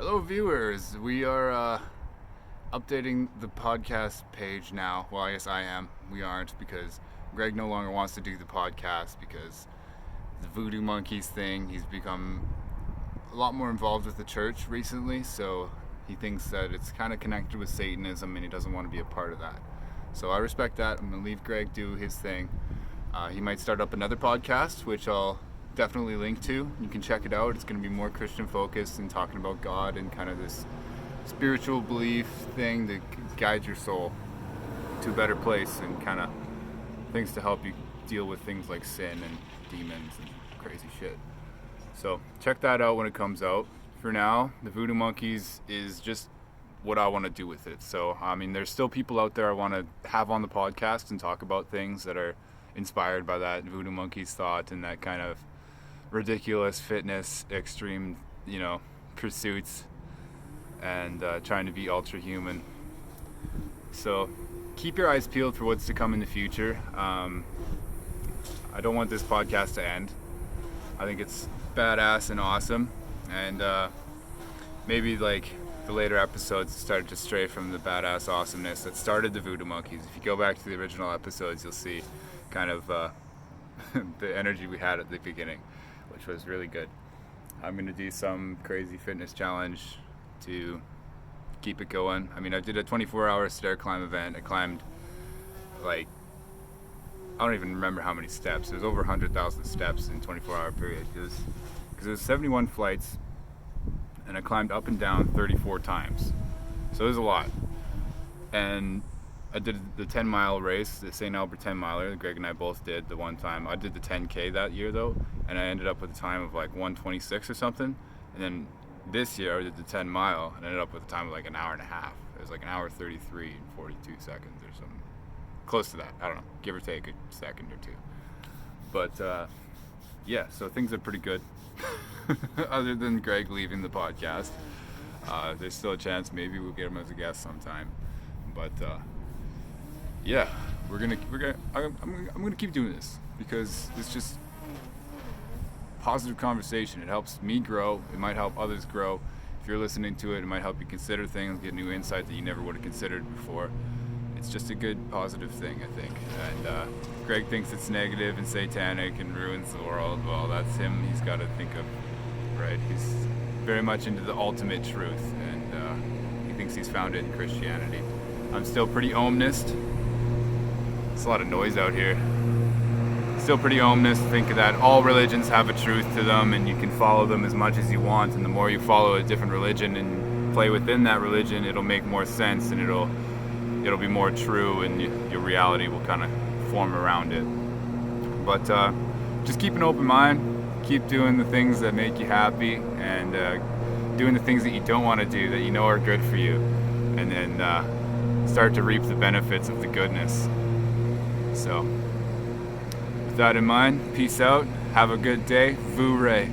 Hello, viewers. We are updating the podcast page now. Well, I guess I am. We aren't because Greg no longer wants to do the podcast because the Voodoo monkeys thing. He's become a lot more involved with the church recently, so he thinks that it's kind of connected with Satanism and he doesn't want to be a part of that. So I respect that. I'm going to leave Greg do his thing. He might start up another podcast, which I'll definitely link to. You can check it out. It's going to be more Christian focused and talking about God and kind of this spiritual belief thing that guides your soul to a better place and kind of things to help you deal with things like sin and demons and crazy shit. So check that out when it comes out. For now, the Voodoo Monkeys is just what I want to do with it. So I mean, there's still people out there I want to have on the podcast and talk about things that are inspired by that Voodoo Monkeys thought and that kind of ridiculous fitness, extreme, pursuits, and trying to be ultra human. So keep your eyes peeled for what's to come in the future. I don't want this podcast to end. I think it's badass and awesome, and maybe like the later episodes started to stray from the badass awesomeness that started the Voodoo Monkeys. If you go back to the original episodes, you'll see kind of the energy we had at the beginning, which was really good. I'm going to do some crazy fitness challenge to keep it going. I mean, I did a 24-hour stair climb event. I climbed I don't even remember how many steps. It was over 100,000 steps in a 24-hour period. Because it was 71 flights, and I climbed up and down 34 times. So it was a lot. And I did the 10-mile race, the St. Albert 10-miler. Greg and I both did the one time. I did the 10K that year, though, and I ended up with a time of like 1:26 or something. And then this year I did the 10-mile and ended up with a time of like an hour and a half. It was like an hour 33 and 42 seconds or something. Close to that. I don't know, give or take a second or two. But yeah, so things are pretty good. Other than Greg leaving the podcast, there's still a chance maybe we'll get him as a guest sometime. But yeah, I'm gonna keep doing this because it's just positive conversation. It helps me grow. It might help others grow. If you're listening to it, it might help you consider things, get new insight that you never would have considered before. It's just a good, positive thing, I think. And Greg thinks it's negative and satanic and ruins the world. Well, that's him. He's got to think of, right? He's very much into the ultimate truth, and he thinks he's found it in Christianity. I'm still pretty omnist. There's a lot of noise out here. Still pretty omnist. Think that all religions have a truth to them, and you can follow them as much as you want. And the more you follow a different religion and play within that religion, it'll make more sense, and it'll be more true, and your reality will kind of form around it. But just keep an open mind, keep doing the things that make you happy, and doing the things that you don't want to do that you know are good for you, and then start to reap the benefits of the goodness. So with that in mind, peace out, have a good day, Voodoo.